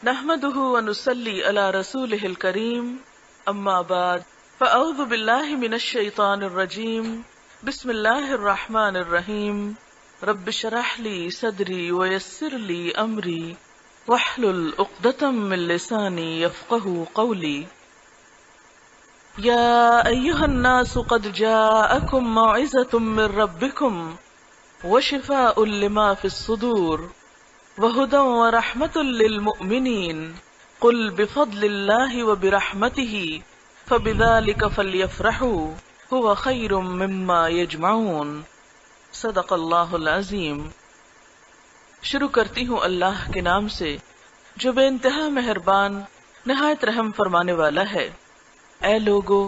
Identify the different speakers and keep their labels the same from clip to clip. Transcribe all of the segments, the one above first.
Speaker 1: نحمده ونصلي على رسوله الكريم اما بعد فاعوذ بالله من الشيطان الرجيم بسم الله الرحمن الرحيم رب اشرح لي صدري ويسر لي امري واحلل عقدة من لساني يفقهوا قولي يا ايها الناس قد جاءكم موعظة من ربكم وشفاء لما في الصدور وَهُدًى وَرَحْمَةٌ لِّلْمُؤْمِنِينَ قُلْ بِفَضْلِ اللَّهِ وَبِرَحْمَتِهِ فَبِذَلِكَ فَلْيَفْرَحُوا هُوَ خَيْرٌ مِّمَّا يَجْمَعُونَ صدق اللہ العظیم۔ شروع کرتی ہوں اللہ کے نام سے جو بے انتہا مہربان نہایت رحم فرمانے والا ہے۔ اے لوگو،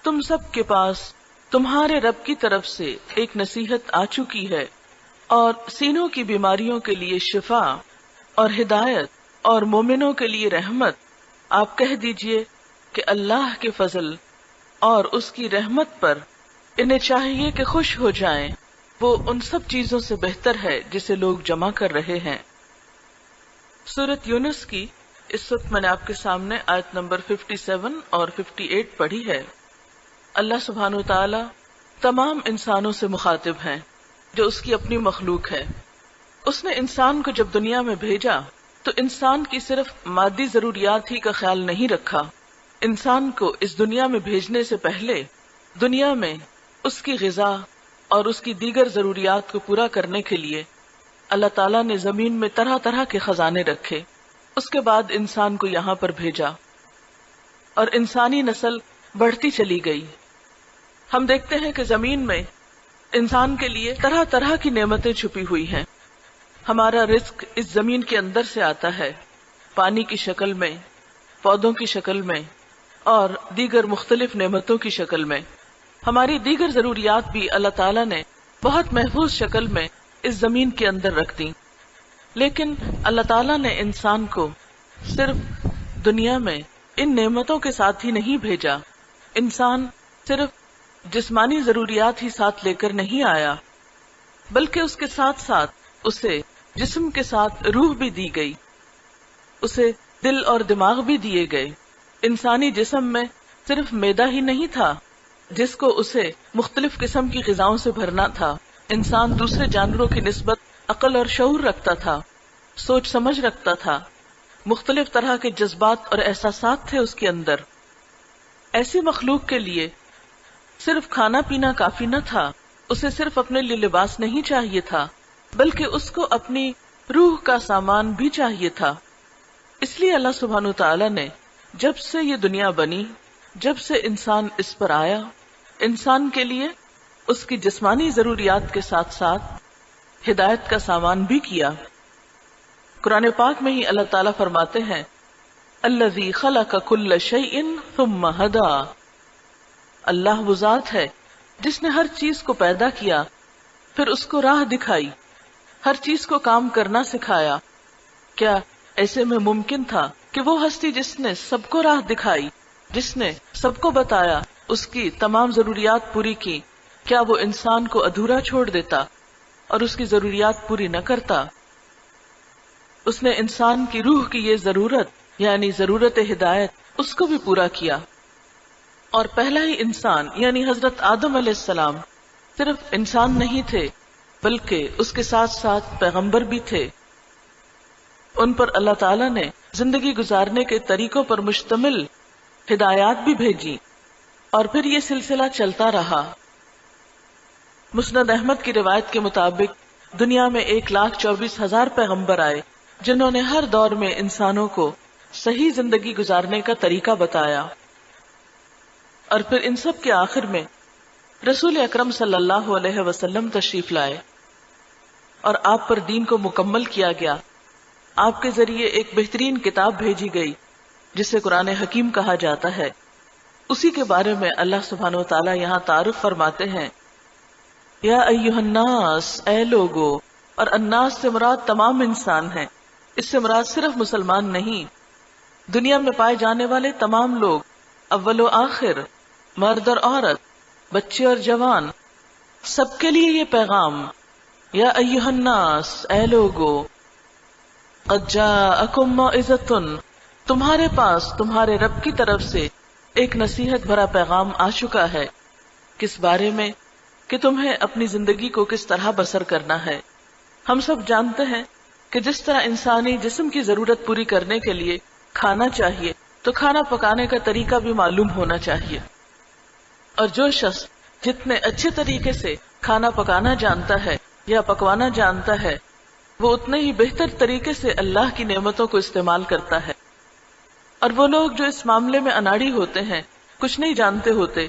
Speaker 1: تم سب کے پاس تمہارے رب کی طرف سے ایک نصیحت آ چکی ہے اور سینوں کی بیماریوں کے لیے شفا اور ہدایت اور مومنوں کے لیے رحمت۔ آپ کہہ دیجئے کہ اللہ کے فضل اور اس کی رحمت پر انہیں چاہیے کہ خوش ہو جائیں، وہ ان سب چیزوں سے بہتر ہے جسے لوگ جمع کر رہے ہیں۔ سورۃ یونس کی اس وقت میں نے آپ کے سامنے آیت نمبر 57 اور 58 پڑھی ہے۔ اللہ سبحانہ و تعالی تمام انسانوں سے مخاطب ہیں جو اس کی اپنی مخلوق ہے۔ اس نے انسان کو جب دنیا میں بھیجا تو انسان کی صرف مادی ضروریات ہی کا خیال نہیں رکھا۔ انسان کو اس دنیا میں بھیجنے سے پہلے دنیا میں اس کی غذا اور اس کی دیگر ضروریات کو پورا کرنے کے لیے اللہ تعالیٰ نے زمین میں طرح طرح کے خزانے رکھے۔ اس کے بعد انسان کو یہاں پر بھیجا اور انسانی نسل بڑھتی چلی گئی۔ ہم دیکھتے ہیں کہ زمین میں انسان کے لیے طرح طرح کی نعمتیں چھپی ہوئی ہیں۔ ہمارا رزق اس زمین کے اندر سے آتا ہے، پانی کی شکل میں، پودوں کی شکل میں اور دیگر مختلف نعمتوں کی شکل میں۔ ہماری دیگر ضروریات بھی اللہ تعالیٰ نے بہت محفوظ شکل میں اس زمین کے اندر رکھ دی۔ لیکن اللہ تعالیٰ نے انسان کو صرف دنیا میں ان نعمتوں کے ساتھ ہی نہیں بھیجا۔ انسان صرف جسمانی ضروریات ہی ساتھ لے کر نہیں آیا، بلکہ اس کے ساتھ ساتھ اسے جسم کے ساتھ روح بھی دی گئی، اسے دل اور دماغ بھی دیے گئے۔ انسانی جسم میں صرف معدہ ہی نہیں تھا جس کو اسے مختلف قسم کی غذاؤں سے بھرنا تھا۔ انسان دوسرے جانوروں کی نسبت عقل اور شعور رکھتا تھا، سوچ سمجھ رکھتا تھا، مختلف طرح کے جذبات اور احساسات تھے اس کے اندر۔ ایسی مخلوق کے لیے صرف کھانا پینا کافی نہ تھا، اسے صرف اپنے لیے لباس نہیں چاہیے تھا، بلکہ اس کو اپنی روح کا سامان بھی چاہیے تھا۔ اس لیے اللہ سبحانہ تعالیٰ نے جب سے یہ دنیا بنی، جب سے انسان اس پر آیا، انسان کے لیے اس کی جسمانی ضروریات کے ساتھ ساتھ ہدایت کا سامان بھی کیا۔ قرآن پاک میں ہی اللہ تعالیٰ فرماتے ہیں الذی خلق کل شیء ثم ہدی، اللہ وہ ذات ہے جس نے ہر چیز کو پیدا کیا پھر اس کو راہ دکھائی، ہر چیز کو کام کرنا سکھایا۔ کیا ایسے میں ممکن تھا کہ وہ ہستی جس نے سب کو راہ دکھائی، جس نے سب کو بتایا، اس کی تمام ضروریات پوری کی، کیا وہ انسان کو ادھورا چھوڑ دیتا اور اس کی ضروریات پوری نہ کرتا؟ اس نے انسان کی روح کی یہ ضرورت یعنی ضرورت ہدایت اس کو بھی پورا کیا۔ اور پہلا ہی انسان یعنی حضرت آدم علیہ السلام صرف انسان نہیں تھے بلکہ اس کے ساتھ ساتھ پیغمبر بھی تھے۔ ان پر اللہ تعالیٰ نے زندگی گزارنے کے طریقوں پر مشتمل ہدایات بھی بھیجی اور پھر یہ سلسلہ چلتا رہا۔ مسند احمد کی روایت کے مطابق دنیا میں 1,24,000 پیغمبر آئے جنہوں نے ہر دور میں انسانوں کو صحیح زندگی گزارنے کا طریقہ بتایا، اور پھر ان سب کے آخر میں رسول اکرم صلی اللہ علیہ وسلم تشریف لائے اور آپ پر دین کو مکمل کیا گیا۔ آپ کے ذریعے ایک بہترین کتاب بھیجی گئی جسے قرآن حکیم کہا جاتا ہے۔ اسی کے بارے میں اللہ سبحانہ و تعالیٰ یہاں تعارف فرماتے ہیں یا ایھا الناس، اے لوگو، اور الناس سے مراد تمام انسان ہیں، اس سے مراد صرف مسلمان نہیں، دنیا میں پائے جانے والے تمام لوگ، اول و آخر، مرد اور عورت، بچے اور جوان، سب کے لیے یہ پیغام یا ایھا الناس، اے لوگو، قد جاءکم موعظۃ، تمہارے پاس تمہارے رب کی طرف سے ایک نصیحت بھرا پیغام آ چکا ہے۔ کس بارے میں؟ کہ تمہیں اپنی زندگی کو کس طرح بسر کرنا ہے۔ ہم سب جانتے ہیں کہ جس طرح انسانی جسم کی ضرورت پوری کرنے کے لیے کھانا چاہیے، تو کھانا پکانے کا طریقہ بھی معلوم ہونا چاہیے، اور جو شخص جتنے اچھے طریقے سے کھانا پکانا جانتا ہے یا پکوانا جانتا ہے، وہ اتنے ہی بہتر طریقے سے اللہ کی نعمتوں کو استعمال کرتا ہے۔ اور وہ لوگ جو اس معاملے میں اناڑی ہوتے ہیں، کچھ نہیں جانتے ہوتے،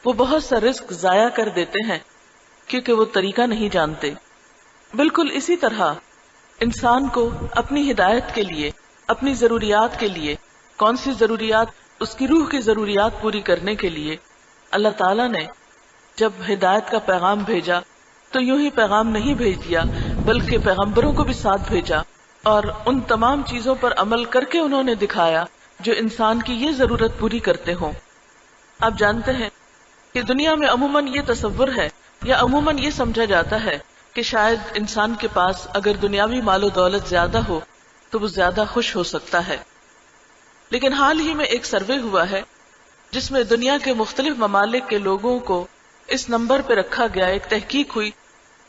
Speaker 1: وہ بہت سا رزق ضائع کر دیتے ہیں کیونکہ وہ طریقہ نہیں جانتے۔ بالکل اسی طرح انسان کو اپنی ہدایت کے لیے، اپنی ضروریات کے لیے، کون سی ضروریات؟ اس کی روح کی ضروریات پوری کرنے کے لیے اللہ تعالیٰ نے جب ہدایت کا پیغام بھیجا تو یوں ہی پیغام نہیں بھیج دیا، بلکہ پیغمبروں کو بھی ساتھ بھیجا، اور ان تمام چیزوں پر عمل کر کے انہوں نے دکھایا جو انسان کی یہ ضرورت پوری کرتے ہوں۔ آپ جانتے ہیں کہ دنیا میں عموماً یہ تصور ہے یا عموماً یہ سمجھا جاتا ہے کہ شاید انسان کے پاس اگر دنیاوی مال و دولت زیادہ ہو تو وہ زیادہ خوش ہو سکتا ہے، لیکن حال ہی میں ایک سروے ہوا ہے جس میں دنیا کے مختلف ممالک کے لوگوں کو اس نمبر پہ رکھا گیا۔ ایک تحقیق ہوئی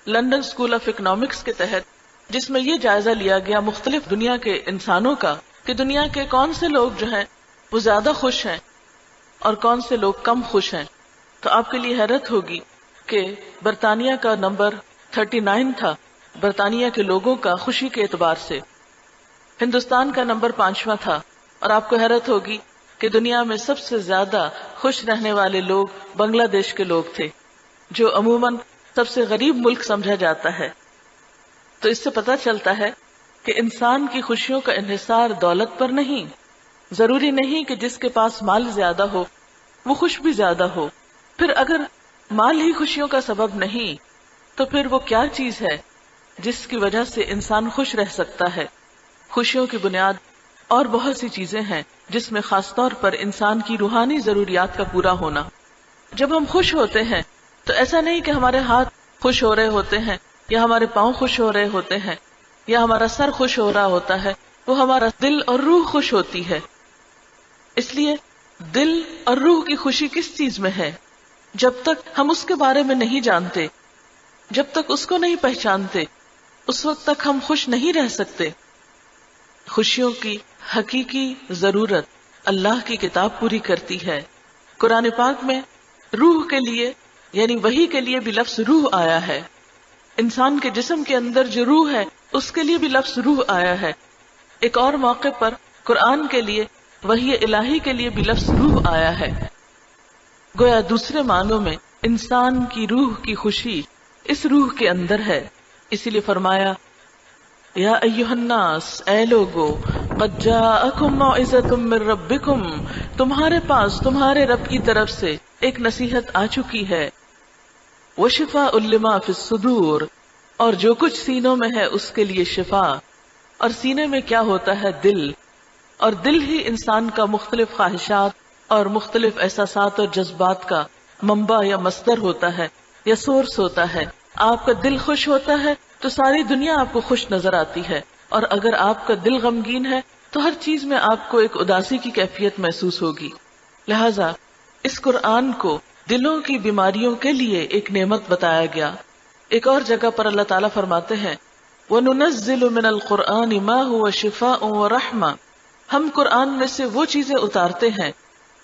Speaker 1: لندن اسکول آف اکنامکس کے تحت، جس میں یہ جائزہ لیا گیا مختلف دنیا کے انسانوں کا کہ دنیا کے کون سے لوگ جو ہیں وہ زیادہ خوش ہیں اور کون سے لوگ کم خوش ہیں۔ تو آپ کے لیے حیرت ہوگی کہ برطانیہ کا نمبر 39 تھا، برطانیہ کے لوگوں کا خوشی کے اعتبار سے۔ ہندوستان کا نمبر 5واں تھا، اور آپ کو حیرت ہوگی کہ دنیا میں سب سے زیادہ خوش رہنے والے لوگ بنگلہ دیش کے لوگ تھے، جو عموماً سب سے غریب ملک سمجھا جاتا ہے۔ تو اس سے پتہ چلتا ہے کہ انسان کی خوشیوں کا انحصار دولت پر نہیں۔ ضروری نہیں کہ جس کے پاس مال زیادہ ہو وہ خوش بھی زیادہ ہو۔ پھر اگر مال ہی خوشیوں کا سبب نہیں تو پھر وہ کیا چیز ہے جس کی وجہ سے انسان خوش رہ سکتا ہے؟ خوشیوں کی بنیاد اور بہت سی چیزیں ہیں، جس میں خاص طور پر انسان کی روحانی ضروریات کا پورا ہونا۔ جب ہم خوش ہوتے ہیں تو ایسا نہیں کہ ہمارے ہاتھ خوش ہو رہے ہوتے ہیں یا ہمارے پاؤں خوش ہو رہے ہوتے ہیں یا ہمارا سر خوش ہو رہا ہوتا ہے، وہ ہمارا دل اور روح خوش ہوتی ہے۔ اس لیے دل اور روح کی خوشی کس چیز میں ہے؟ جب تک ہم اس کے بارے میں نہیں جانتے، جب تک اس کو نہیں پہچانتے، اس وقت تک ہم خوش نہیں رہ سکتے۔ خوشیوں کی حقیقی ضرورت اللہ کی کتاب پوری کرتی ہے۔ قرآن پاک میں روح کے لیے یعنی وحی کے لیے بھی لفظ روح آیا ہے۔ انسان کے جسم کے اندر جو روح ہے اس کے لیے بھی لفظ روح آیا ہے۔ ایک اور موقع پر قرآن کے لیے وحی الہی کے لیے بھی لفظ روح آیا ہے۔ گویا دوسرے معنوں میں انسان کی روح کی خوشی اس روح کے اندر ہے۔ اسی لیے فرمایا یا ایھا الناس، اے لوگو، قد جاءکم موعظۃ من ربکم، تمہارے پاس تمہارے رب کی طرف سے ایک نصیحت آ چکی ہے، وشفاء لما فی الصدور، اور جو کچھ سینوں میں ہے اس کے لیے شفا۔ اور سینے میں کیا ہوتا ہے؟ دل، اور دل ہی انسان کا مختلف خواہشات اور مختلف احساسات اور جذبات کا منبع یا مصدر ہوتا ہے یا سورس ہوتا ہے۔ آپ کا دل خوش ہوتا ہے تو ساری دنیا آپ کو خوش نظر آتی ہے، اور اگر آپ کا دل غمگین ہے تو ہر چیز میں آپ کو ایک اداسی کی کیفیت محسوس ہوگی۔ لہذا اس قرآن کو دلوں کی بیماریوں کے لیے ایک نعمت بتایا گیا۔ ایک اور جگہ پر اللہ تعالیٰ فرماتے ہیں وَنُنَزِّلُ مِنَ الْقُرْآنِ مَا هُوَ شِفَاءٌ وَرَحْمَةٌ، ہم قرآن میں سے وہ چیزیں اتارتے ہیں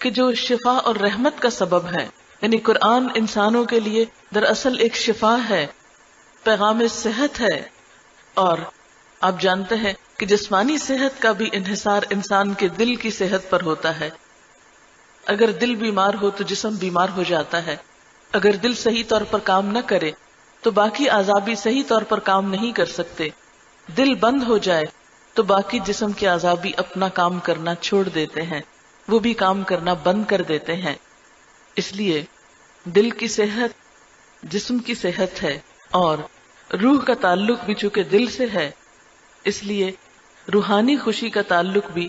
Speaker 1: کہ جو شفا اور رحمت کا سبب ہے۔ یعنی قرآن انسانوں کے لیے دراصل ایک شفا ہے، پیغام صحت ہے، اور آپ جانتے ہیں کہ جسمانی صحت کا بھی انحصار انسان کے دل کی صحت پر ہوتا ہے۔ اگر دل بیمار ہو تو جسم بیمار ہو جاتا ہے، اگر دل صحیح طور پر کام نہ کرے تو باقی اعضاء بھی صحیح طور پر کام نہیں کر سکتے۔ دل بند ہو جائے تو باقی جسم کے اعضاء بھی اپنا کام کرنا چھوڑ دیتے ہیں، وہ بھی کام کرنا بند کر دیتے ہیں۔ اس لیے دل کی صحت جسم کی صحت ہے، اور روح کا تعلق بھی چونکہ دل سے ہے، اس لیے روحانی خوشی کا تعلق بھی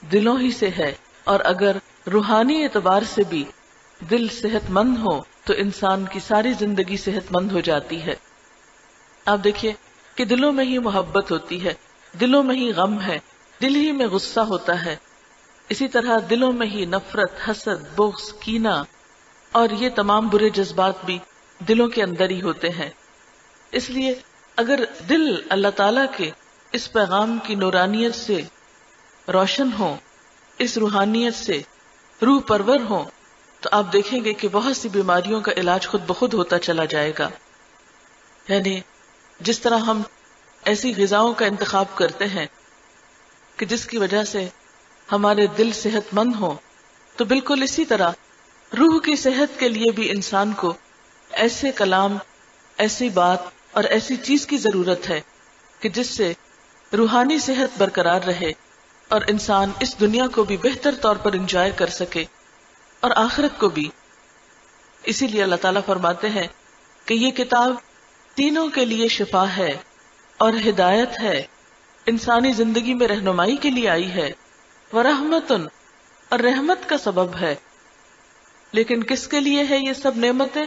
Speaker 1: دلوں ہی سے ہے۔ اور اگر روحانی اعتبار سے بھی دل صحت مند ہو تو انسان کی ساری زندگی صحت مند ہو جاتی ہے۔ آپ دیکھیے کہ دلوں میں ہی محبت ہوتی ہے، دلوں میں ہی غم ہے، دل ہی میں غصہ ہوتا ہے، اسی طرح دلوں میں ہی نفرت، حسد، بغض، کینہ اور یہ تمام برے جذبات بھی دلوں کے اندر ہی ہوتے ہیں۔ اس لیے اگر دل اللہ تعالیٰ کے اس پیغام کی نورانیت سے روشن ہو، اس روحانیت سے روح پرور ہو، تو آپ دیکھیں گے کہ بہت سی بیماریوں کا علاج خود بخود ہوتا چلا جائے گا۔ یعنی جس طرح ہم ایسی غذاؤں کا انتخاب کرتے ہیں کہ جس کی وجہ سے ہمارے دل صحت مند ہو، تو بالکل اسی طرح روح کی صحت کے لیے بھی انسان کو ایسے کلام، ایسی بات اور ایسی چیز کی ضرورت ہے کہ جس سے روحانی صحت برقرار رہے اور انسان اس دنیا کو بھی بہتر طور پر انجوائے کر سکے اور آخرت کو بھی۔ اسی لیے اللہ تعالیٰ فرماتے ہیں کہ یہ کتاب تینوں کے لیے شفا ہے اور ہدایت ہے، انسانی زندگی میں رہنمائی کے لیے آئی ہے، ورحمتن، اور رحمت کا سبب ہے۔ لیکن کس کے لیے ہے یہ سب نعمتیں؟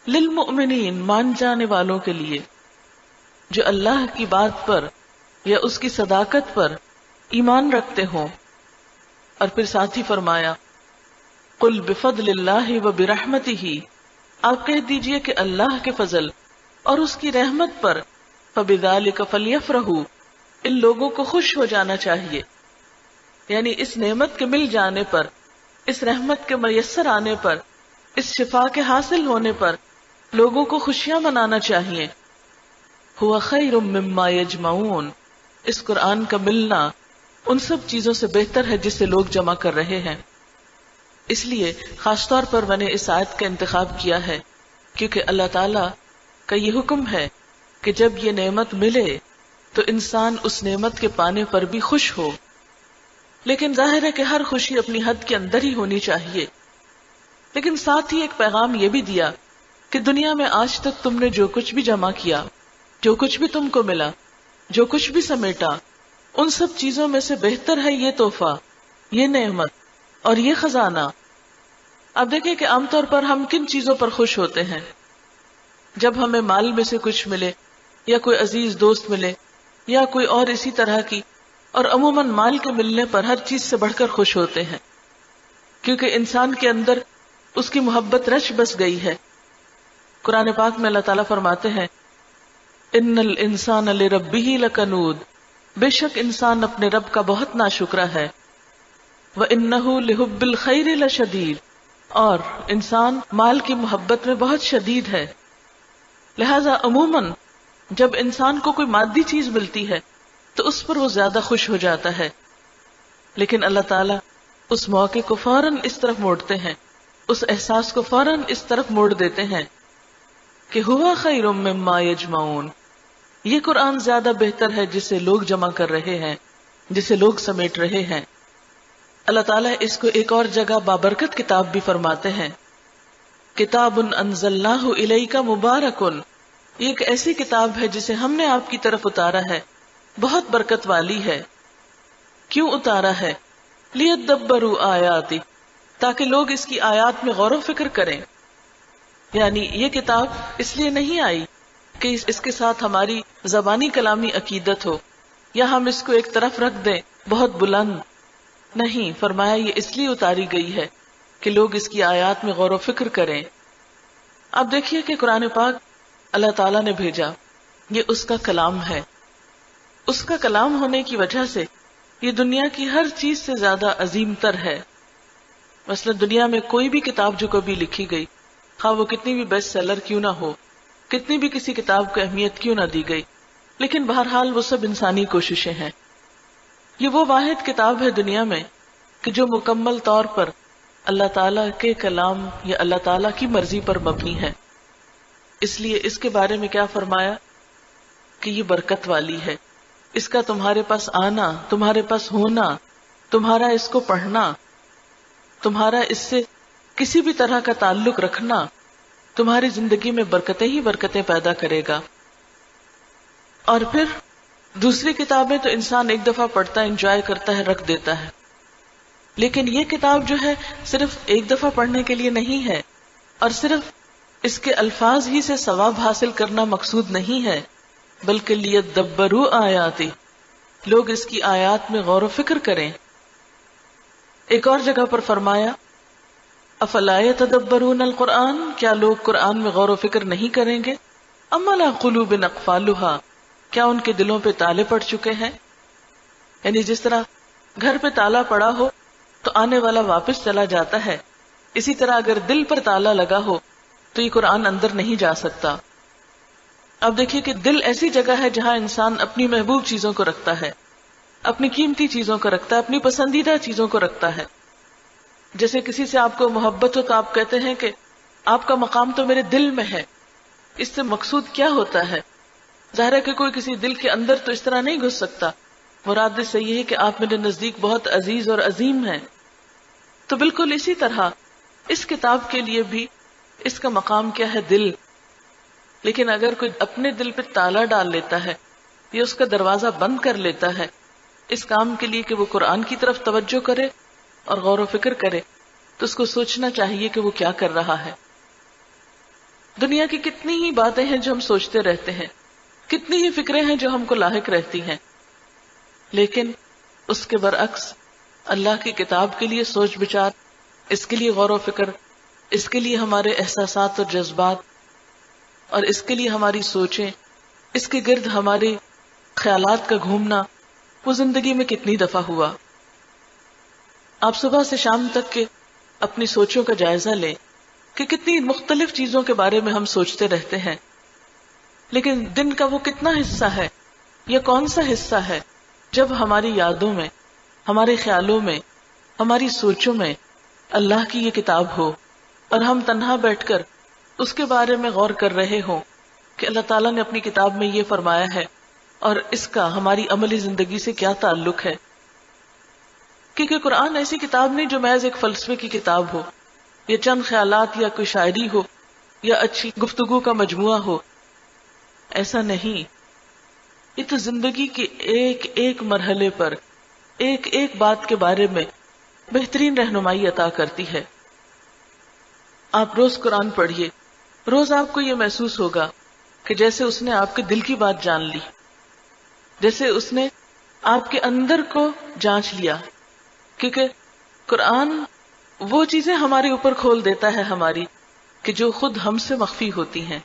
Speaker 1: للمؤمنین، مان جانے والوں کے لیے، جو اللہ کی بات پر یا اس کی صداقت پر ایمان رکھتے ہوں۔ اور پھر ساتھ ہی فرمایا قل بفضل اللہ وبرحمتہ، آپ کہہ دیجئے کہ اللہ کے فضل اور اس کی رحمت پر فبذالک فلیفرحوا، ان لوگوں کو خوش ہو جانا چاہیے۔ یعنی اس نعمت کے مل جانے پر، اس رحمت کے میسر آنے پر، اس شفا کے حاصل ہونے پر لوگوں کو خوشیاں منانا چاہیے۔ ہوا خیر مما یجمعون، اس قرآن کا ملنا ان سب چیزوں سے بہتر ہے جسے لوگ جمع کر رہے ہیں۔ اس لیے خاص طور پر میں نے اس آیت کا انتخاب کیا ہے کیونکہ اللہ تعالیٰ کا یہ حکم ہے کہ جب یہ نعمت ملے تو انسان اس نعمت کے پانے پر بھی خوش ہو، لیکن ظاہر ہے کہ ہر خوشی اپنی حد کے اندر ہی ہونی چاہیے۔ لیکن ساتھ ہی ایک پیغام یہ بھی دیا کہ دنیا میں آج تک تم نے جو کچھ بھی جمع کیا، جو کچھ بھی تم کو ملا، جو کچھ بھی سمیٹا، ان سب چیزوں میں سے بہتر ہے یہ تحفہ، یہ نعمت اور یہ خزانہ۔ اب دیکھیں کہ عام طور پر ہم کن چیزوں پر خوش ہوتے ہیں؟ جب ہمیں مال میں سے کچھ ملے، یا کوئی عزیز دوست ملے، یا کوئی اور اسی طرح کی، اور عموماً مال کے ملنے پر ہر چیز سے بڑھ کر خوش ہوتے ہیں، کیونکہ انسان کے اندر اس کی محبت رچ بس گئی ہے۔ قرآن پاک میں اللہ تعالیٰ فرماتے ہیں ان الانسان لربہ لکنود، بے شک انسان اپنے رب کا بہت ناشکرا ہے، وانہ لحب الخیر لشدید، اور انسان مال کی محبت میں بہت شدید ہے۔ لہذا عموماً جب انسان کو کوئی مادی چیز ملتی ہے تو اس پر وہ زیادہ خوش ہو جاتا ہے، لیکن اللہ تعالیٰ اس موقع کو فوراً اس طرف موڑتے ہیں، اس احساس کو فوراً اس طرف موڑ دیتے ہیں کہ ہوا خیر مما یجمعون، یہ قرآن زیادہ بہتر ہے جسے لوگ جمع کر رہے ہیں، جسے لوگ سمیٹ رہے ہیں۔ اللہ تعالیٰ اس کو ایک اور جگہ بابرکت کتاب بھی فرماتے ہیں، کتاب انزلناہ الیک مبارک، یہ ایک ایسی کتاب ہے جسے ہم نے آپ کی طرف اتارا ہے، بہت برکت والی ہے۔ کیوں اتارا ہے؟ لیدبروا آیاتی، تاکہ لوگ اس کی آیات میں غور و فکر کریں۔ یعنی یہ کتاب اس لیے نہیں آئی کہ اس کے ساتھ ہماری زبانی کلامی عقیدت ہو یا ہم اس کو ایک طرف رکھ دیں بہت بلند، نہیں، فرمایا یہ اس لیے اتاری گئی ہے کہ لوگ اس کی آیات میں غور و فکر کریں۔ اب دیکھیے کہ قرآن پاک اللہ تعالیٰ نے بھیجا، یہ اس کا کلام ہے، اس کا کلام ہونے کی وجہ سے یہ دنیا کی ہر چیز سے زیادہ عظیم تر ہے۔ مثلا دنیا میں کوئی بھی کتاب جو کبھی لکھی گئی، خواہ وہ کتنی بھی بیسٹ سیلر کیوں نہ ہو، کتنی بھی کسی کتاب کو اہمیت کیوں نہ دی گئی، لیکن بہرحال وہ سب انسانی کوششیں ہیں۔ یہ وہ واحد کتاب ہے دنیا میں کہ جو مکمل طور پر اللہ تعالیٰ کے کلام یا اللہ تعالیٰ کی مرضی پر مبنی ہے۔ اس لیے اس کے بارے میں کیا فرمایا کہ یہ برکت والی ہے، اس کا تمہارے پاس آنا، تمہارے پاس ہونا، تمہارا اس کو پڑھنا، تمہارا اس سے کسی بھی طرح کا تعلق رکھنا تمہاری زندگی میں برکتیں ہی برکتیں پیدا کرے گا۔ اور پھر دوسری کتابیں تو انسان ایک دفعہ پڑھتا ہے، انجوائے کرتا ہے، رکھ دیتا ہے، لیکن یہ کتاب جو ہے صرف ایک دفعہ پڑھنے کے لیے نہیں ہے، اور صرف اس کے الفاظ ہی سے ثواب حاصل کرنا مقصود نہیں ہے، بلکہ لیدبروا آیاتی، لوگ اس کی آیات میں غور و فکر کریں۔ ایک اور جگہ پر فرمایا افلا یتدبرون القرآن، کیا لوگ قرآن میں غور و فکر نہیں کریں گے؟ ام علی قلوب اقفالها، کیا ان کے دلوں پہ تالے پڑ چکے ہیں؟ یعنی جس طرح گھر پہ تالا پڑا ہو تو آنے والا واپس چلا جاتا ہے، اسی طرح اگر دل پر تالا لگا ہو تو یہ قرآن اندر نہیں جا سکتا۔ اب دیکھیے کہ دل ایسی جگہ ہے جہاں انسان اپنی محبوب چیزوں کو رکھتا ہے، اپنی قیمتی چیزوں کو رکھتا ہے، اپنی پسندیدہ چیزوں کو رکھتا ہے۔ جیسے کسی سے آپ کو محبت ہو تو آپ کہتے ہیں کہ آپ کا مقام تو میرے دل میں ہے۔ اس سے مقصود کیا ہوتا ہے؟ ظاہر ہے کہ کوئی کسی دل کے اندر تو اس طرح نہیں گھس سکتا، مراد اس سے یہ ہے کہ آپ میرے نزدیک بہت عزیز اور عظیم ہیں۔ تو بالکل اسی طرح اس کتاب کے لیے بھی اس کا مقام کیا ہے؟ دل۔ لیکن اگر کوئی اپنے دل پہ تالا ڈال لیتا ہے یا اس کا دروازہ بند کر لیتا ہے اس کام کے لیے کہ وہ قرآن کی طرف توجہ کرے اور غور و فکر کرے، تو اس کو سوچنا چاہیے کہ وہ کیا کر رہا ہے۔ دنیا کی کتنی ہی باتیں ہیں جو ہم سوچتے رہتے ہیں، کتنی ہی فکریں ہیں جو ہم کو لاحق رہتی ہیں، لیکن اس کے برعکس اللہ کی کتاب کے لیے سوچ بچار، اس کے لیے غور و فکر، اس کے لیے ہمارے احساسات اور جذبات اور اس کے لیے ہماری سوچیں، اس کے گرد ہمارے خیالات کا گھومنا، وہ زندگی میں کتنی دفعہ ہوا۔ آپ صبح سے شام تک کے اپنی سوچوں کا جائزہ لیں کہ کتنی مختلف چیزوں کے بارے میں ہم سوچتے رہتے ہیں، لیکن دن کا وہ کتنا حصہ ہے یا کون سا حصہ ہے جب ہماری یادوں میں، ہمارے خیالوں میں، ہماری سوچوں میں اللہ کی یہ کتاب ہو اور ہم تنہا بیٹھ کر اس کے بارے میں غور کر رہے ہوں کہ اللہ تعالیٰ نے اپنی کتاب میں یہ فرمایا ہے اور اس کا ہماری عملی زندگی سے کیا تعلق ہے۔ کیونکہ قرآن ایسی کتاب نہیں جو محض ایک فلسفے کی کتاب ہو یا چند خیالات یا کوئی شاعری ہو یا اچھی گفتگو کا مجموعہ ہو، ایسا نہیں۔ یہ تو زندگی کے ایک ایک مرحلے پر ایک ایک بات کے بارے میں بہترین رہنمائی عطا کرتی ہے۔ آپ روز قرآن پڑھیے، روز آپ کو یہ محسوس ہوگا کہ جیسے اس نے آپ کے دل کی بات جان لی، جیسے اس نے آپ کے اندر کو جانچ لیا، کیونکہ قرآن وہ چیزیں ہمارے اوپر کھول دیتا ہے ہماری کہ جو خود ہم سے مخفی ہوتی ہیں،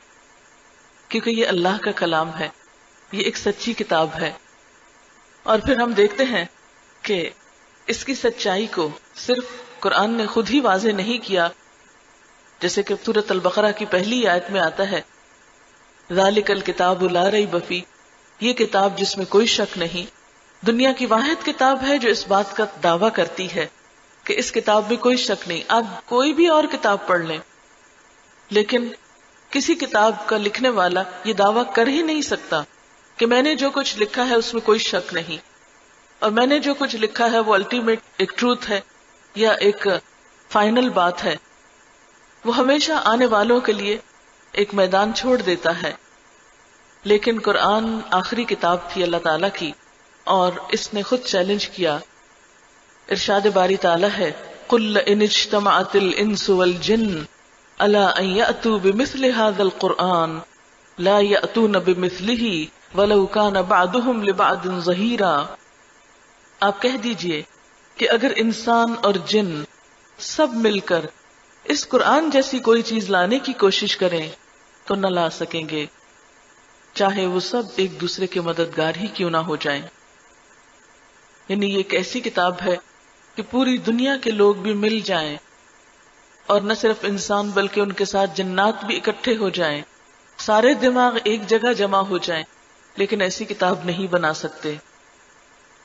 Speaker 1: کیونکہ یہ اللہ کا کلام ہے، یہ ایک سچی کتاب ہے۔ اور پھر ہم دیکھتے ہیں کہ اس کی سچائی کو صرف قرآن نے خود ہی واضح نہیں کیا، جیسے کہ سورۃ البقرہ کی پہلی آیت میں آتا ہے ذالک الکتاب لا ریب فیہ، یہ کتاب جس میں کوئی شک نہیں، دنیا کی واحد کتاب ہے جو اس بات کا دعویٰ کرتی ہے کہ اس کتاب میں کوئی شک نہیں۔ آپ کوئی بھی اور کتاب پڑھ لیں، لیکن کسی کتاب کا لکھنے والا یہ دعویٰ کر ہی نہیں سکتا کہ میں نے جو کچھ لکھا ہے اس میں کوئی شک نہیں، اور میں نے جو کچھ لکھا ہے وہ الٹیمیٹ ایک ٹروتھ ہے یا ایک فائنل بات ہے۔ وہ ہمیشہ آنے والوں کے لیے ایک میدان چھوڑ دیتا ہے۔ لیکن قرآن آخری کتاب تھی اللہ تعالیٰ کی، اور اس نے خود چیلنج کیا۔ ارشاد باری تعالیٰ ہے قُلْ إِنِ اجْتَمَعَتِ الْإِنسُ وَالْجِنُّ عَلَىٰ أَن يَأْتُوا بِمِثْلِ هَٰذَا الْقُرْآنِ لَا يَأْتُونَ بِمِثْلِهِ وَلَوْ كَانَ بَعْضُهُمْ لِبَعْضٍ ظَهِيرًا۔ آپ کہہ دیجئے کہ اگر انسان اور جن سب مل کر اس قرآن جیسی کوئی چیز لانے کی کوشش کریں تو نہ لا سکیں گے، چاہے وہ سب ایک دوسرے کے مددگار ہی کیوں نہ ہو جائیں۔ یعنی یہ ایک ایسی کتاب ہے کہ پوری دنیا کے لوگ بھی مل جائیں، اور نہ صرف انسان بلکہ ان کے ساتھ جنات بھی اکٹھے ہو جائیں، سارے دماغ ایک جگہ جمع ہو جائیں، لیکن ایسی کتاب نہیں بنا سکتے۔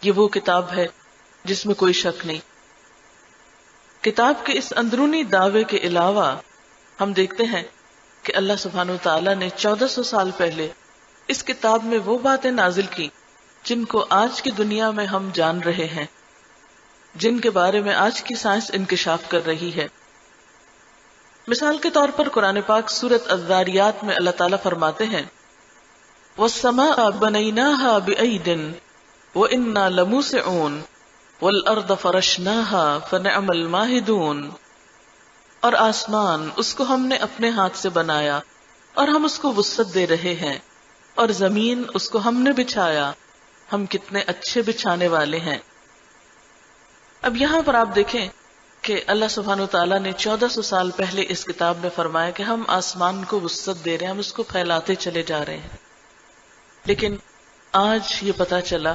Speaker 1: یہ وہ کتاب ہے جس میں کوئی شک نہیں۔ کتاب کے اس اندرونی دعوے کے علاوہ ہم دیکھتے ہیں کہ اللہ سبحانہ وتعالیٰ نے 1400 سال پہلے اس کتاب میں وہ باتیں نازل کی جن کو آج کی دنیا میں ہم جان رہے ہیں، جن کے بارے میں آج کی سائنس انکشاف کر رہی ہے۔ مثال کے طور پر قرآن پاک سورۃ الذاریات میں اللہ تعالیٰ فرماتے ہیں وَالسَّمَاءَ بَنَيْنَاهَا بِأَيْدٍ وَإِنَّا لَمُوسِعُونَ وَالْأَرْضَ فَرَشْنَاهَا فَنِعْمَ الْمَاهِدُونَ، اور آسمان اس کو ہم نے اپنے ہاتھ سے بنایا اور ہم اس کو وسعت دے رہے ہیں، اور زمین اس کو ہم نے بچھایا، ہم کتنے اچھے بچھانے والے ہیں. اب یہاں پر آپ دیکھیں کہ اللہ سبحانہ و تعالیٰ نے 1400 سال پہلے اس کتاب میں فرمایا کہ ہم آسمان کو وسعت دے رہے ہیں، ہم اس کو پھیلاتے چلے جا رہے ہیں. لیکن آج یہ پتا چلا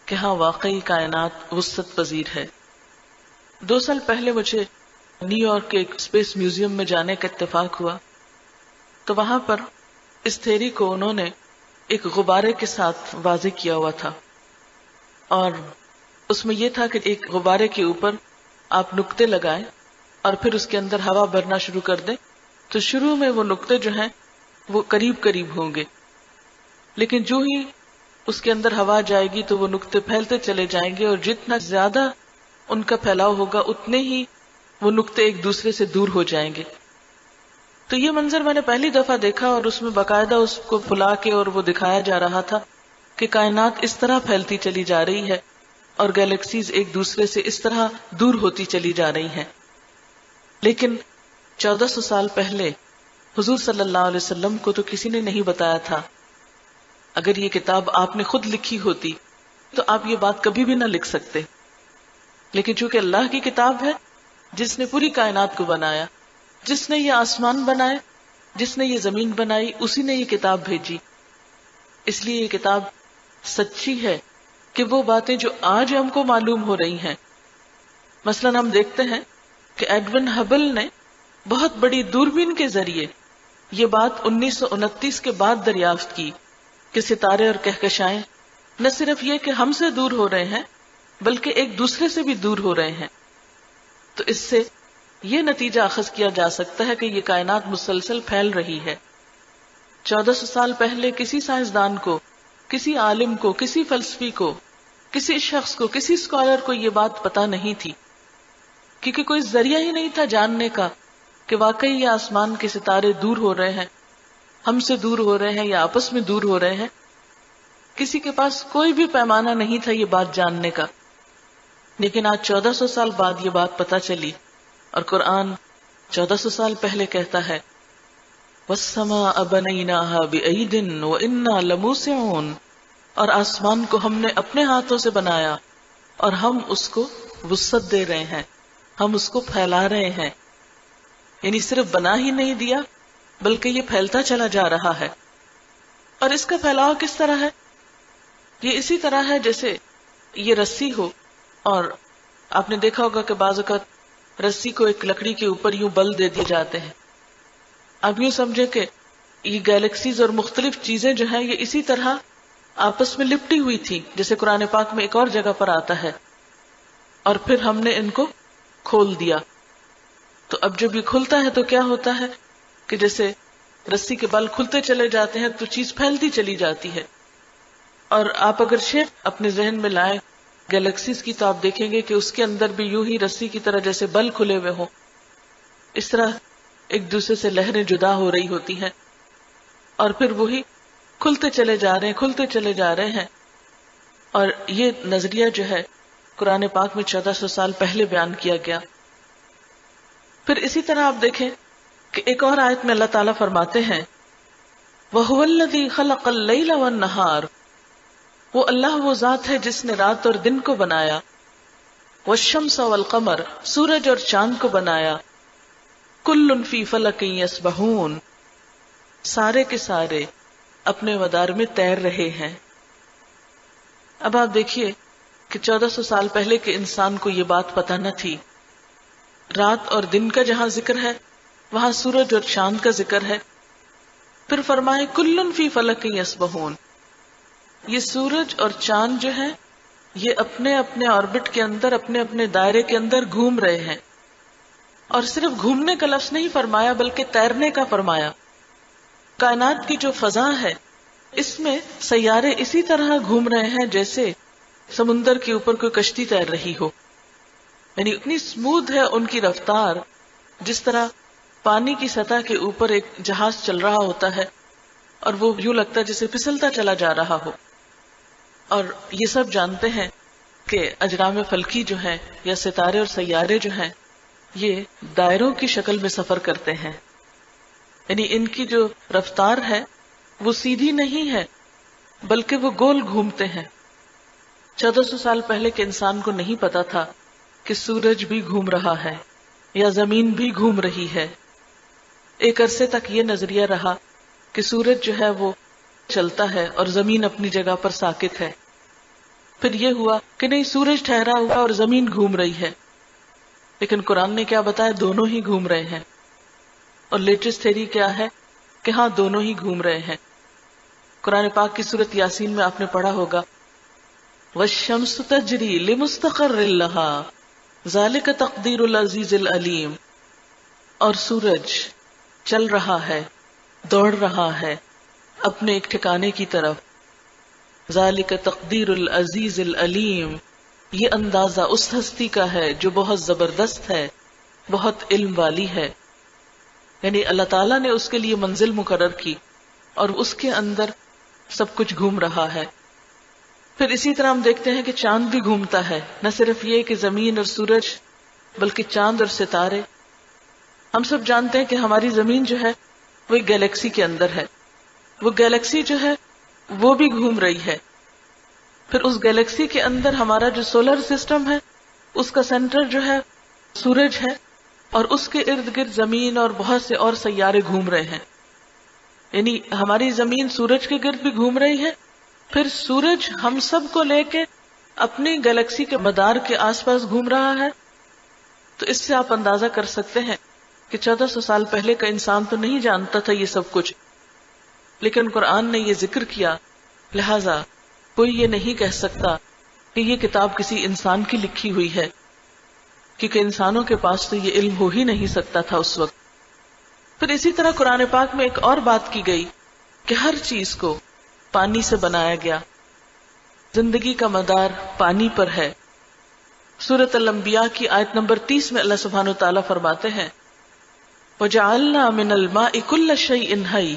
Speaker 1: کہ ہاں واقعی کائنات وسعت پذیر ہے. 2 سال پہلے مجھے نیو یارک کے ایک اسپیس میوزیم میں جانے کا اتفاق ہوا، تو وہاں پر اس تھیری کو انہوں نے ایک غبارے کے ساتھ واضح کیا ہوا تھا، اور اس میں یہ تھا کہ ایک غبارے کے اوپر آپ نقطے لگائیں اور پھر اس کے اندر ہوا بھرنا شروع کر دیں، تو شروع میں وہ نقطے جو ہیں وہ قریب قریب ہوں گے، لیکن جو ہی اس کے اندر ہوا جائے گی تو وہ نقطے پھیلتے چلے جائیں گے، اور جتنا زیادہ ان کا پھیلاؤ ہوگا اتنے ہی وہ نقطے ایک دوسرے سے دور ہو جائیں گے. تو یہ منظر میں نے پہلی دفعہ دیکھا، اور اس میں باقاعدہ اس کو پھلا کے اور وہ دکھایا جا رہا تھا کہ کائنات اس طرح پھیلتی چلی جا رہی ہے اور گیلیکسیز ایک دوسرے سے اس طرح دور ہوتی چلی جا رہی ہیں. لیکن 1400 سال پہلے حضور صلی اللہ علیہ وسلم کو تو کسی نے نہیں بتایا تھا. اگر یہ کتاب آپ نے خود لکھی ہوتی تو آپ یہ بات کبھی بھی نہ لکھ سکتے، لیکن چونکہ اللہ کی کتاب ہے جس نے پوری کائنات کو بنایا، جس نے یہ آسمان بنائے، جس نے یہ زمین بنائی، اسی نے یہ کتاب بھیجی، اس لیے یہ کتاب سچی ہے کہ وہ باتیں جو آج ہم کو معلوم ہو رہی ہیں، مثلا ہم دیکھتے ہیں کہ ایڈون ہبل نے بہت بڑی دوربین کے ذریعے یہ بات 1929 کے بعد دریافت کی کہ ستارے اور کہکشائیں نہ صرف یہ کہ ہم سے دور ہو رہے ہیں بلکہ ایک دوسرے سے بھی دور ہو رہے ہیں. تو اس سے یہ نتیجہ اخذ کیا جا سکتا ہے کہ یہ کائنات مسلسل پھیل رہی ہے. 1400 سال پہلے کسی سائنسدان کو، کسی عالم کو، کسی فلسفی کو، کسی شخص کو، کسی اسکالر کو یہ بات پتا نہیں تھی، کیونکہ کوئی ذریعہ ہی نہیں تھا جاننے کا کہ واقعی یہ آسمان کے ستارے دور ہو رہے ہیں، ہم سے دور ہو رہے ہیں یا آپس میں دور ہو رہے ہیں. کسی کے پاس کوئی بھی پیمانہ نہیں تھا یہ بات جاننے کا. لیکن آج 1400 سال بعد یہ بات پتا چلی، اور قرآن 1400 سال پہلے کہتا ہے وَالسَّمَاءَ بَنَيْنَاهَا بِأَيْدٍ وَإِنَّا لَمُوسِعُونَ، اور آسمان کو ہم نے اپنے ہاتھوں سے بنایا اور ہم اس کو وسعت دے رہے ہیں، ہم اس کو پھیلا رہے ہیں. یعنی صرف بنا ہی نہیں دیا بلکہ یہ پھیلتا چلا جا رہا ہے. اور اس کا پھیلاؤ کس طرح ہے؟ یہ اسی طرح ہے جیسے یہ رسی ہو، اور آپ نے دیکھا ہوگا کہ بعض اوقات رسی کو ایک لکڑی کے اوپر یوں بل دے دیے جاتے ہیں. اب یوں سمجھے کہ یہ گیلیکسیز اور مختلف چیزیں جو ہیں یہ اسی طرح آپس میں لپٹی ہوئی تھی، جیسے قرآن پاک میں ایک اور جگہ پر آتا ہے، اور پھر ہم نے ان کو کھول دیا. تو اب جب یہ کھلتا ہے تو کیا ہوتا ہے کہ جیسے رسی کے بل کھلتے چلے جاتے ہیں تو چیز پھیلتی چلی جاتی ہے. اور آپ اگر شیپ اپنے ذہن میں لائیں گیلیکسیز کی تو آپ دیکھیں گے کہ اس کے اندر بھی یوں ہی رسی کی طرح جیسے بل کھلے ہوئے ہوں، اس طرح ایک دوسرے سے لہریں جدا ہو رہی ہوتی ہیں، اور پھر وہی کھلتے چلے جا رہے ہیں، کھلتے چلے جا رہے ہیں. اور یہ نظریہ جو ہے قرآن پاک میں 1400 سال پہلے بیان کیا گیا. پھر اسی طرح آپ دیکھیں کہ ایک اور آیت میں اللہ تعالیٰ فرماتے ہیں وَهُوَ الَّذِي خَلَقَ اللَّيْلَ وَالنَّهَارَ، وہ اللہ وہ ذات ہے جس نے رات اور دن کو بنایا، وَالشَّمْسَ وَالْقَمَرَ، سورج اور چاند کو بنایا، كُلٌّ فِي فَلَكٍ يَسْبَحُونَ، سارے کے سارے اپنے مدار میں تیر رہے ہیں. اب آپ دیکھیے کہ 1400 سال پہلے کے انسان کو یہ بات پتہ نہ تھی. رات اور دن کا جہاں ذکر ہے وہاں سورج اور چاند کا ذکر ہے. پھر فرمائے کلن فی فلک یسبحون، یہ سورج اور چاند جو ہیں یہ اپنے اپنے آربٹ کے اندر، اپنے اپنے دائرے کے اندر گھوم رہے ہیں. اور صرف گھومنے کا لفظ نہیں فرمایا بلکہ تیرنے کا فرمایا. کائنات کی جو فضا ہے اس میں سیارے اسی طرح گھوم رہے ہیں جیسے سمندر کے اوپر کوئی کشتی تیر رہی ہو. یعنی اتنی اسموتھ ہے ان کی رفتار، جس طرح پانی کی سطح کے اوپر ایک جہاز چل رہا ہوتا ہے اور وہ یوں لگتا ہے جیسے پھسلتا چلا جا رہا ہو. اور یہ سب جانتے ہیں کہ اجرام فلکی جو ہیں یا ستارے اور سیارے جو ہیں یہ دائروں کی شکل میں سفر کرتے ہیں. یعنی ان کی جو رفتار ہے وہ سیدھی نہیں ہے بلکہ وہ گول گھومتے ہیں. 1400 سال پہلے کے انسان کو نہیں پتا تھا کہ سورج بھی گھوم رہا ہے یا زمین بھی گھوم رہی ہے. ایک عرصے تک یہ نظریہ رہا کہ سورج جو ہے وہ چلتا ہے اور زمین اپنی جگہ پر ساکت ہے. پھر یہ ہوا کہ نہیں، سورج ٹھہرا ہوا اور زمین گھوم رہی ہے. لیکن قرآن نے کیا بتایا؟ دونوں ہی گھوم رہے ہیں. اور لیٹسٹ تھیری کیا ہے کہ ہاں دونوں ہی گھوم رہے ہیں. قرآن پاک کی سورت یاسین میں آپ نے پڑھا ہوگا وَالشَّمْسُ تَجْرِي لِمُسْتَقَرٍّ لَهَا ذَلِكَ تَقْدِيرُ الْعَزِيزِ الْعَلِيمِ. اور سورج چل رہا ہے، دوڑ رہا ہے اپنے ایک ٹھکانے کی طرف. ذَلِكَ تَقْدِيرُ الْعَزِيزِ الْعَلِيمِ. یہ اندازہ اس ہستی کا ہے جو بہت زبردست ہے، بہت علم والی ہے. یعنی اللہ تعالیٰ نے اس کے لیے منزل مقرر کی اور اس کے اندر سب کچھ گھوم رہا ہے. پھر اسی طرح ہم دیکھتے ہیں کہ چاند بھی گھومتا ہے. نہ صرف یہ کہ زمین اور سورج، بلکہ چاند اور ستارے. ہم سب جانتے ہیں کہ ہماری زمین جو ہے وہ ایک گیلیکسی کے اندر ہے. وہ گیلیکسی جو ہے وہ بھی گھوم رہی ہے. پھر اس گیلیکسی کے اندر ہمارا جو سولر سسٹم ہے اس کا سینٹر جو ہے سورج ہے، اور اس کے ارد گرد زمین اور بہت سے اور سیارے گھوم رہے ہیں. یعنی ہماری زمین سورج کے گرد بھی گھوم رہی ہے. پھر سورج ہم سب کو لے کے اپنی گیلیکسی کے مدار کے آس پاس گھوم رہا ہے. تو اس سے آپ اندازہ کر سکتے ہیں کہ 1400 سال پہلے کا انسان تو نہیں جانتا تھا یہ سب کچھ، لیکن قرآن نے یہ ذکر کیا. لہذا کوئی یہ نہیں کہہ سکتا کہ یہ کتاب کسی انسان کی لکھی ہوئی ہے، کیونکہ انسانوں کے پاس تو یہ علم ہو ہی نہیں سکتا تھا اس وقت. پھر اسی طرح قرآن پاک میں ایک اور بات کی گئی کہ ہر چیز کو پانی سے بنایا گیا. زندگی کا مدار پانی پر ہے. سورۃ الانبیاء کی آیت نمبر 30 میں اللہ سبحانہ و تعالیٰ فرماتے ہیں وَجَعَلْنَا مِنَ الْمَاءِ كُلَّ شَيْءٍ حَيٍّ.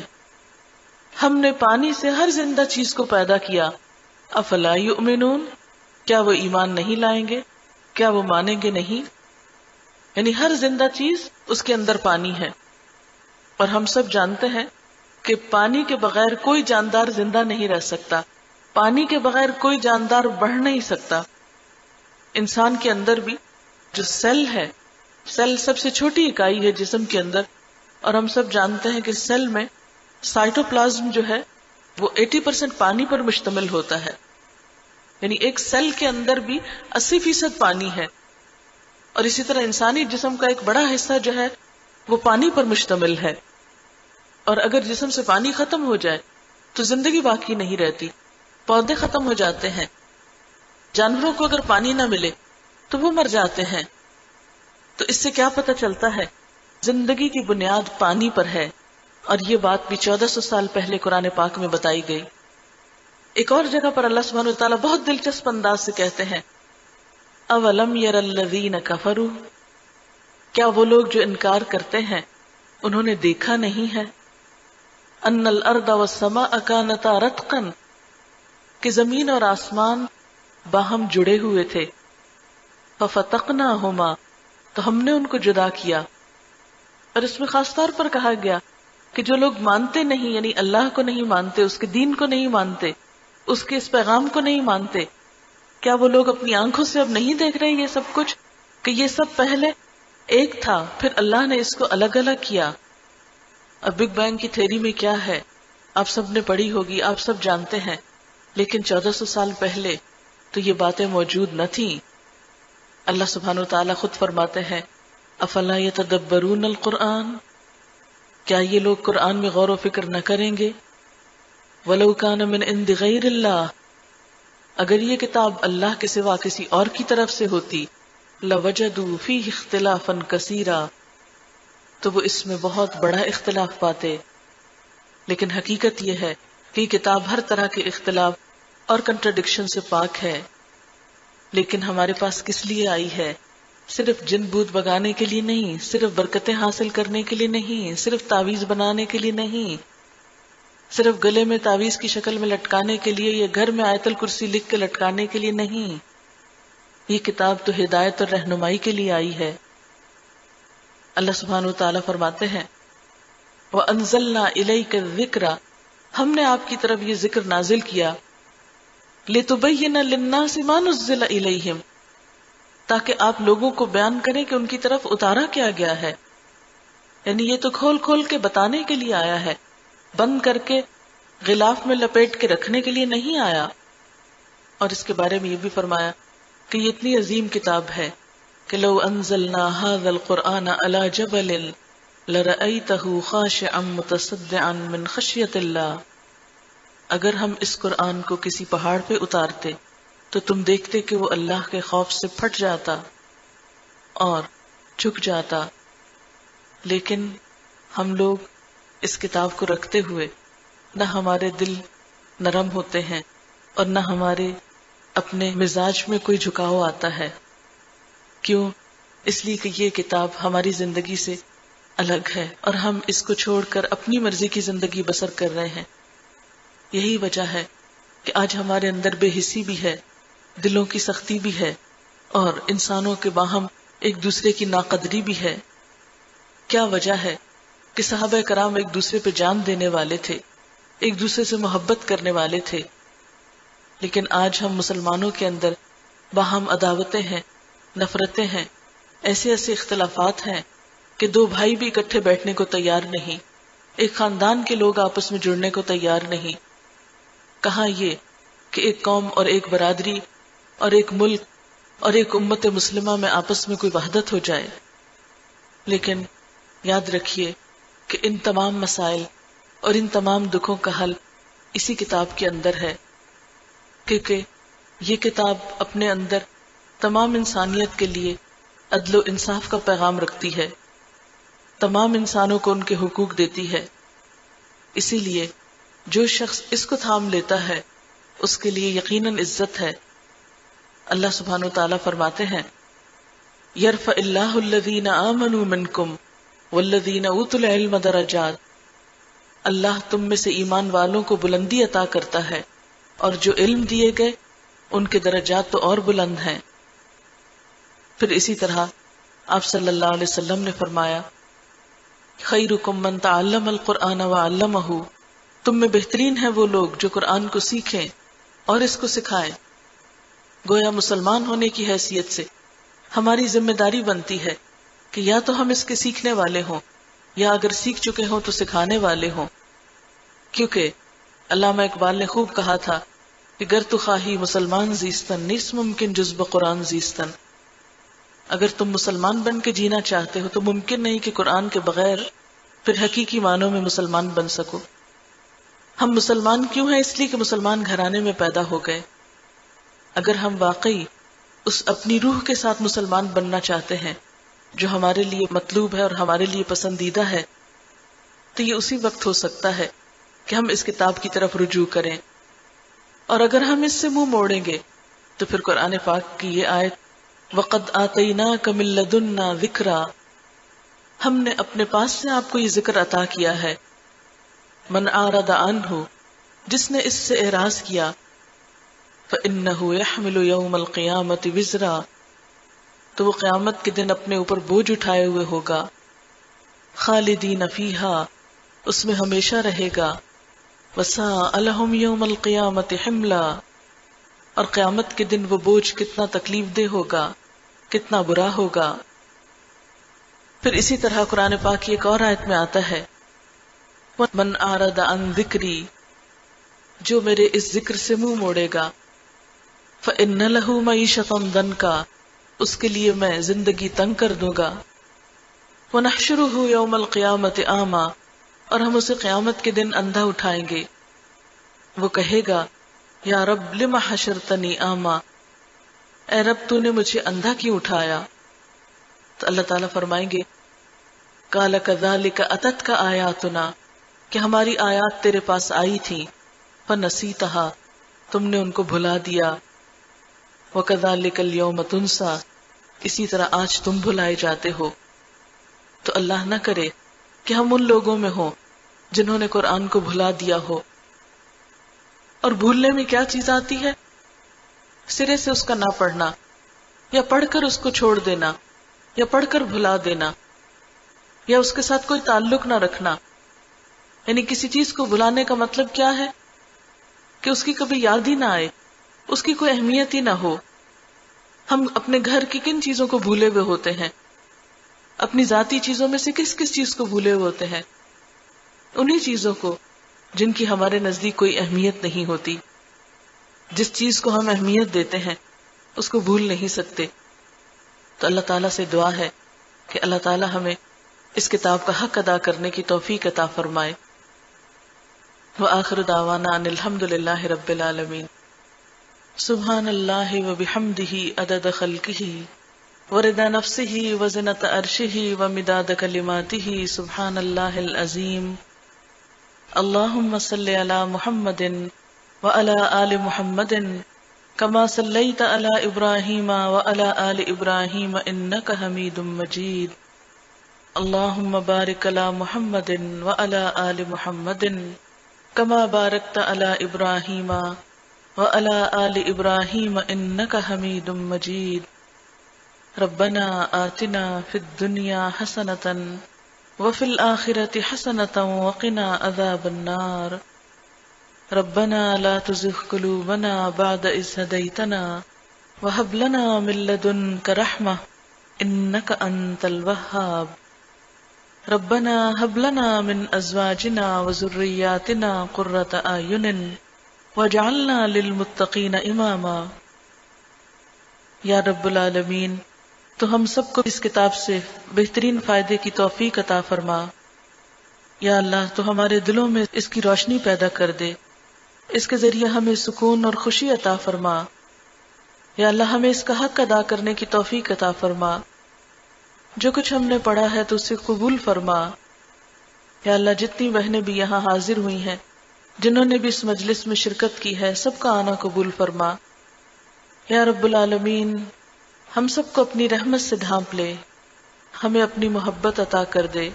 Speaker 1: ہم نے پانی سے ہر زندہ چیز کو پیدا کیا. افلا یؤمنون. کیا وہ ایمان نہیں لائیں گے؟ کیا وہ مانیں گے نہیں؟ یعنی ہر زندہ چیز اس کے اندر پانی ہے. اور ہم سب جانتے ہیں کہ پانی کے بغیر کوئی جاندار زندہ نہیں رہ سکتا. پانی کے بغیر کوئی جاندار بڑھ نہیں سکتا. انسان کے اندر بھی جو سیل ہے، سیل سب سے چھوٹی اکائی ہے جسم کے اندر، اور ہم سب جانتے ہیں کہ سیل میں سائٹوپلازم جو ہے وہ 80% پانی پر مشتمل ہوتا ہے. یعنی ایک سیل کے اندر بھی 80% پانی ہے. اور اسی طرح انسانی جسم کا ایک بڑا حصہ جو ہے وہ پانی پر مشتمل ہے. اور اگر جسم سے پانی ختم ہو جائے تو زندگی باقی نہیں رہتی. پودے ختم ہو جاتے ہیں. جانوروں کو اگر پانی نہ ملے تو وہ مر جاتے ہیں. تو اس سے کیا پتہ چلتا ہے؟ زندگی کی بنیاد پانی پر ہے. اور یہ بات بھی 1400 سال پہلے قرآن پاک میں بتائی گئی. ایک اور جگہ پر اللہ سبحانہ وتعالیٰ بہت دلچسپ انداز سے کہتے ہیں اولم یر الذین کفروا. کیا وہ لوگ جو انکار کرتے ہیں انہوں نے دیکھا نہیں ہے ان الارض والسماء کانتا رتقا، کہ زمین اور آسمان باہم جڑے ہوئے تھے. ففتقناہما، تو ہم نے ان کو جدا کیا. اور اس میں خاص طور پر کہا گیا کہ جو لوگ مانتے نہیں، یعنی اللہ کو نہیں مانتے، اس کے دین کو نہیں مانتے، اس کے اس پیغام کو نہیں مانتے، کیا وہ لوگ اپنی آنکھوں سے اب نہیں دیکھ رہے یہ سب کچھ، کہ یہ سب پہلے ایک تھا، پھر اللہ نے اس کو الگ الگ کیا. اب بگ بینگ کی تھیری میں کیا ہے آپ سب نے پڑھی ہوگی، آپ سب جانتے ہیں. لیکن 1400 سال پہلے تو یہ باتیں موجود نہ تھیں. اللہ سبحانہ و تعالیٰ خود فرماتے ہیں افلا یتدبرون القرآن. کیا یہ لوگ قرآن میں غور و فکر نہ کریں گے؟ وَلَوْ كَانَ مِنْ عِنْدِ غَيْرِ اللَّهِ، اگر یہ کتاب اللہ کے سوا کسی اور کی طرف سے ہوتی، لَوَجَدُوا فِيهِ اخْتِلَافًا كَثِيرًا، تو وہ اس میں بہت بڑا اختلاف پاتے. لیکن حقیقت یہ ہے کہ یہ کتاب ہر طرح کے اختلاف اور کنٹرڈکشن سے پاک ہے. لیکن ہمارے پاس کس لیے آئی ہے؟ صرف جن بوت بگانے کے لیے نہیں، صرف برکتیں حاصل کرنے کے لیے نہیں، صرف تعویذ بنانے کے لیے نہیں، صرف گلے میں تعویذ کی شکل میں لٹکانے کے لیے یا گھر میں آیت الکرسی لکھ کے لٹکانے کے لیے نہیں. یہ کتاب تو ہدایت اور رہنمائی کے لیے آئی ہے. اللہ سبحانہ وتعالیٰ فرماتے ہیں وَأَنزَلْنَا إِلَيْكَ الذِّكْرَ، ہم نے آپ کی طرف یہ ذکر نازل کیا. لِتُبَيِّنَ لِلنَّاسِ مَا نُزِّلَ إِلَيْهِمْ، تاکہ آپ لوگوں کو بیان کریں کہ ان کی طرف اتارا کیا گیا ہے. یعنی یہ تو کھول کھول کے بتانے کے لیے آیا ہے، بند کر کے غلاف میں لپیٹ کے رکھنے کے لیے نہیں آیا. اور اس کے بارے میں یہ بھی فرمایا کہ یہ اتنی عظیم کتاب ہے کہ لو انزلنا هذا القرآن على جبل لرأيته خاشعا متصدعا من خشية اللہ، اگر ہم اس قرآن کو کسی پہاڑ پہ اتارتے تو تم دیکھتے کہ وہ اللہ کے خوف سے پھٹ جاتا اور جھک جاتا. لیکن ہم لوگ اس کتاب کو رکھتے ہوئے نہ ہمارے دل نرم ہوتے ہیں اور نہ ہمارے اپنے مزاج میں کوئی جھکاؤ آتا ہے. کیوں؟ اس لیے کہ یہ کتاب ہماری زندگی سے الگ ہے اور ہم اس کو چھوڑ کر اپنی مرضی کی زندگی بسر کر رہے ہیں. یہی وجہ ہے کہ آج ہمارے اندر بے حسی بھی ہے، دلوں کی سختی بھی ہے اور انسانوں کے باہم ایک دوسرے کی ناقدری بھی ہے. کیا وجہ ہے کہ صحابہ کرام ایک دوسرے پہ جان دینے والے تھے، ایک دوسرے سے محبت کرنے والے تھے، لیکن آج ہم مسلمانوں کے اندر باہم عداوتیں ہیں، نفرتیں ہیں، ایسے ایسے اختلافات ہیں کہ دو بھائی بھی اکٹھے بیٹھنے کو تیار نہیں، ایک خاندان کے لوگ آپس میں جڑنے کو تیار نہیں. کہاں یہ کہ ایک قوم اور ایک برادری اور ایک ملک اور ایک امت مسلمہ میں آپس میں کوئی وحدت ہو جائے. لیکن یاد رکھیے کہ ان تمام مسائل اور ان تمام دکھوں کا حل اسی کتاب کے اندر ہے، کیونکہ یہ کتاب اپنے اندر تمام انسانیت کے لیے عدل و انصاف کا پیغام رکھتی ہے، تمام انسانوں کو ان کے حقوق دیتی ہے. اسی لیے جو شخص اس کو تھام لیتا ہے اس کے لیے یقیناً عزت ہے. اللہ سبحانہ وتعالیٰ فرماتے ہیں یرفع اللہ الذین آمنوا منکم والذین اوتوا العلم درجات، اللہ تم میں سے ایمان والوں کو بلندی عطا کرتا ہے اور جو علم دیے گئے ان کے درجات تو اور بلند ہیں. پھر اسی طرح آپ صلی اللہ علیہ وسلم نے فرمایا خیرکم من تعلم القرآن وعلمہ، تم میں بہترین ہیں وہ لوگ جو قرآن کو سیکھیں اور اس کو سکھائیں. گویا مسلمان ہونے کی حیثیت سے ہماری ذمہ داری بنتی ہے کہ یا تو ہم اس کے سیکھنے والے ہوں یا اگر سیکھ چکے ہوں تو سکھانے والے ہوں. کیونکہ علامہ اقبال نے خوب کہا تھا کہ گر تو خواہی مسلمان زیستن نیس ممکن جز بقرآن زیستن، اگر تم مسلمان بن کے جینا چاہتے ہو تو ممکن نہیں کہ قرآن کے بغیر پھر حقیقی معنوں میں مسلمان بن سکو. ہم مسلمان کیوں ہیں؟ اس لیے کہ مسلمان گھرانے میں پیدا ہو گئے. اگر ہم واقعی اس اپنی روح کے ساتھ مسلمان بننا چاہتے ہیں جو ہمارے لیے مطلوب ہے اور ہمارے لیے پسندیدہ ہے، تو یہ اسی وقت ہو سکتا ہے کہ ہم اس کتاب کی طرف رجوع کریں. اور اگر ہم اس سے منہ موڑیں گے تو پھر قرآن پاک کی یہ آیت وَقَدْ آتَيْنَاكَ مِن لَّدُنَّا ذِكْرًا، ہم نے اپنے پاس سے آپ کو یہ ذکر عطا کیا ہے. من اعرض عنہ، جس نے اس سے اعراض کیا، فإنه يحمل يوم القیامة وزرا، تو وہ قیامت کے دن اپنے اوپر بوجھ اٹھائے ہوئے ہوگا. خالدین فیہا، اس میں ہمیشہ رہے گا. وساء لهم يوم القیامة حملا، اور قیامت کے دن وہ بوجھ کتنا تکلیف دہ ہوگا، کتنا برا ہوگا. پھر اسی طرح قرآن پاک کی ایک اور آیت میں آتا ہے من اعرض عن ذکری، جو میرے اس ذکر سے منہ موڑے گا، فإن له معیشة ضنکا، اس کے لیے میں زندگی تنگ کر دوں گا. ونحشره یوم القیامة اعما، اور ہم اسے قیامت کے دن اندھا اٹھائیں گے. وہ کہے گا یا رب لم حشرتنی اعما، اے رب تو نے مجھے اندھا کیوں اٹھایا؟ تو اللہ تعالیٰ فرمائیں گے قال کذالک اتتک آیاتنا، کہ ہماری آیات تیرے پاس آئی تھی، فنسیتہا، تم نے ان کو بھلا دیا. وکذالک اليوم تنسا، اسی طرح آج تم بھلائے جاتے ہو. تو اللہ نہ کرے کہ ہم ان لوگوں میں ہوں جنہوں نے قرآن کو بھلا دیا ہو. اور بھولنے میں کیا چیز آتی ہے؟ سرے سے اس کا نہ پڑھنا، یا پڑھ کر اس کو چھوڑ دینا، یا پڑھ کر بھلا دینا، یا اس کے ساتھ کوئی تعلق نہ رکھنا. یعنی کسی چیز کو بھلانے کا مطلب کیا ہے؟ کہ اس کی کبھی یاد ہی نہ آئے، اس کی کوئی اہمیت ہی نہ ہو. ہم اپنے گھر کی کن چیزوں کو بھولے ہوئے ہوتے ہیں؟ اپنی ذاتی چیزوں میں سے کس کس چیز کو بھولے ہوئے ہوتے ہیں؟ انہی چیزوں کو جن کی ہمارے نزدیک کوئی اہمیت نہیں ہوتی. جس چیز کو ہم اہمیت دیتے ہیں اس کو بھول نہیں سکتے. تو اللہ تعالیٰ سے دعا ہے کہ اللہ تعالیٰ ہمیں اس کتاب کا حق ادا کرنے کی توفیق عطا فرمائے. وآخر دعوانا ان الحمد للہ رب العالمین. سبحان اللہ وبحمدہ عدد خلقہ ورضا نفسہ وزنۃ عرشہ ومداد کلماتہ. سبحان اللہ العظیم. اللہم صلی علی محمد وعلی آل محمد کما صلیت علی ابراہیم وعلی آل ابراہیم انک حمید مجید. اللہم بارک علی محمد وعلی آل محمد کما بارکت علی ابراہیم وعلی آل ابراہیم انک حمید مجید. ربنا آتنا فی الدنیا حسنۃ وفی الآخرۃ حسنۃ وقنا عذاب النار. ربنا لا تزغ قلوبنا بعد إذ هديتنا وهب لنا من لدنك رحمة إنك أنت الوهاب. ربنا هب لنا من أزواجنا وذرياتنا قرة أعين واجعلنا للمتقين إماما. یا رب العالمین، تو ہم سب کو اس کتاب سے بہترین فائدے کی توفیق عطا فرما. یا اللہ، تو ہمارے دلوں میں اس کی روشنی پیدا کر دے، اس کے ذریعے ہمیں سکون اور خوشی عطا فرما. یا اللہ، ہمیں اس کا حق ادا کرنے کی توفیق عطا فرما. جو کچھ ہم نے پڑھا ہے تو اسے قبول فرما. یا اللہ، جتنی بہنیں بھی یہاں حاضر ہوئی ہیں، جنہوں نے بھی اس مجلس میں شرکت کی ہے، سب کا آنا قبول فرما. یا رب العالمین، ہم سب کو اپنی رحمت سے ڈھانپ لے، ہمیں اپنی محبت عطا کر دے.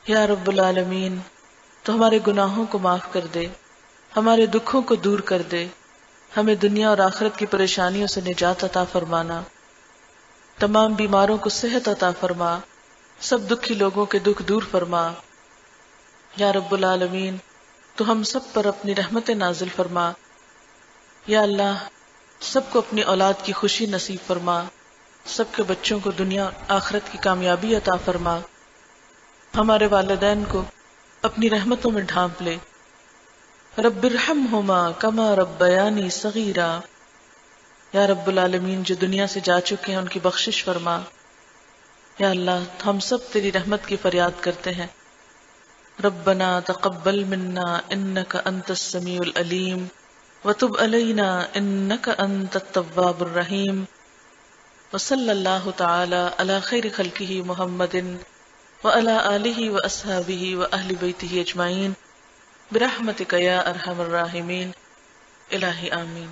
Speaker 1: یا رب العالمین، تو ہمارے گناہوں کو معاف کر دے، ہمارے دکھوں کو دور کر دے، ہمیں دنیا اور آخرت کی پریشانیوں سے نجات عطا فرمانا. تمام بیماروں کو صحت عطا فرما، سب دکھی لوگوں کے دکھ دور فرما. یا رب العالمین، تو ہم سب پر اپنی رحمت نازل فرما. یا اللہ، سب کو اپنی اولاد کی خوشی نصیب فرما، سب کے بچوں کو دنیا اور آخرت کی کامیابی عطا فرما. ہمارے والدین کو اپنی رحمتوں میں ڈھانپ لے. رب ارحمہما کما ربیانی صغیرا. یا رب العالمین، جو دنیا سے جا چکے ہیں ان کی بخشش فرما. یا اللہ، ہم سب تیری رحمت کی فریاد کرتے ہیں. ربنا تقبل منا انک انت السمیع العلیم وتب علینا انک انت التواب الرحیم. وصلی اللہ تعالی علی خیر خلقہ محمد وعلی آلہ واصحابہ واہل بیتہ اجمعین برحمتک یا ارحم الراحمین. الہی آمین.